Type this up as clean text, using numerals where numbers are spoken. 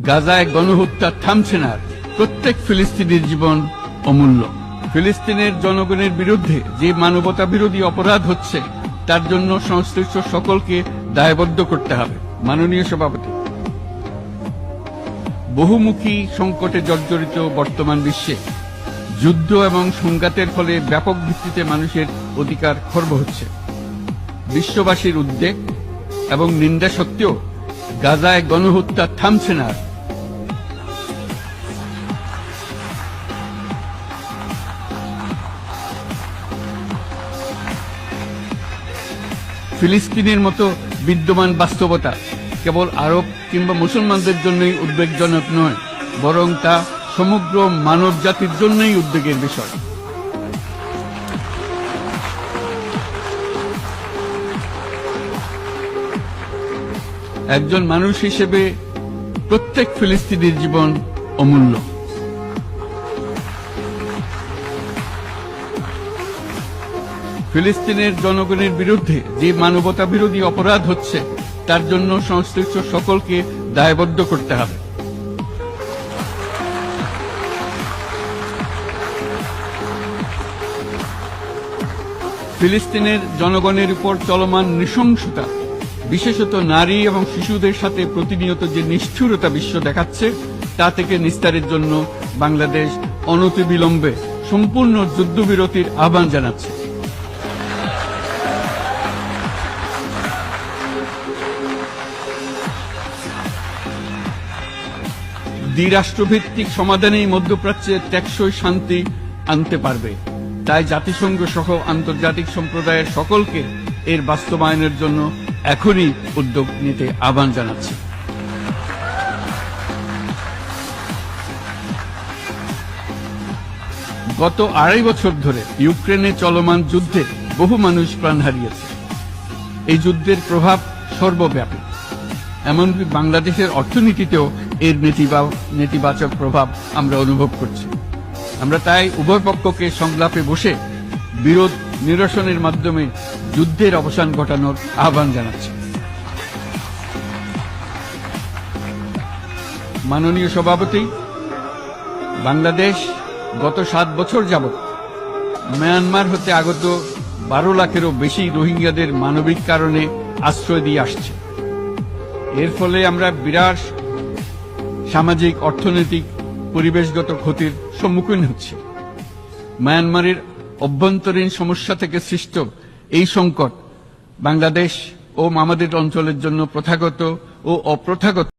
গাজায় গণহত্যা থামছে না, প্রত্যেক ফিলিস্তিনির জীবন অমূল্য। ফিলিস্তিনের জনগণের বিরুদ্ধে যে মানবতা বিরোধী অপরাধ হচ্ছে তার জন্য সংশ্লিষ্ট সকলকে দায়বদ্ধ করতে হবে। মাননীয় সভাপতি, বহুমুখী সংকটে জর্জরিত বর্তমান বিশ্বে যুদ্ধ এবং সংঘাতের ফলে ব্যাপক ভিত্তিতে মানুষের অধিকার খর্ব হচ্ছে। বিশ্ববাসীর উদ্বেগ এবং নিন্দা সত্ত্বেও গাজায় গণহত্যা থামছে না। ফিলিস্তিনের মতো বিদ্যমান বাস্তবতা কেবল আরব কিংবা মুসলমানদের জন্যই উদ্বেগজনক নয়, বরং তা সমগ্র মানব জাতির জন্যই উদ্বেগের বিষয়। একজন মানুষ হিসেবে প্রত্যেক ফিলিস্তিনির জীবন অমূল্য। ফিলিস্তিনের জনগণের বিরুদ্ধে যে মানবতা বিরোধী অপরাধ হচ্ছে তার জন্য সংশ্লিষ্ট সকলকে দায়বদ্ধ করতে হবে। ফিলিস্তিনের জনগণের উপর চলমান নৃশংসতা, বিশেষত নারী এবং শিশুদের সাথে প্রতিনিয়ত যে নিষ্ঠুরতা বিশ্ব দেখাচ্ছে তা থেকে নিস্তারের জন্য বাংলাদেশ অনতিবিলম্বে সম্পূর্ণ যুদ্ধবিরতির আহ্বান জানাচ্ছে। দ্বিরাষ্ট্রভিত্তিক সমাধানেই মধ্যপ্রাচ্যে টেকসই শান্তি আনতে পারবে। তাই জাতিসংঘ সহ আন্তর্জাতিক সম্প্রদায়ের সকলকে এর বাস্তবায়নের জন্য এখনই উদ্যোগ নিতে আহ্বান জানাচ্ছে। গত 2.5 বছর ধরে ইউক্রেনে চলমান যুদ্ধে বহু মানুষ প্রাণ হারিয়েছে। এই যুদ্ধের প্রভাব সর্বব্যাপী, এমনকি বাংলাদেশের অর্থনীতিতেও এর নেতিবাচক প্রভাব আমরা অনুভব করছি। আমরা তাই উভয় পক্ষকে সংলাপে বসে বিরোধ নিরসনের মাধ্যমে যুদ্ধের অবসান ঘটানোর আহ্বান জানাচ্ছি। মাননীয় সভাপতি, বাংলাদেশ গত 7 বছর যাবৎ মিয়ানমার হতে আগত 12 লাখেরও বেশি রোহিঙ্গাদের মানবিক কারণে আশ্রয় দিয়ে আসছে। এর ফলে আমরা বিরাট সামাজিক, অর্থনৈতিক, পরিবেশগত ক্ষতির সম্মুখীন হচ্ছি। মিয়ানমারের অভ্যন্তরীণ সমস্যা থেকে সৃষ্ট এই সংকট বাংলাদেশ ও আমাদের অঞ্চলের জন্য প্রথাগত ও অপ্রথাগত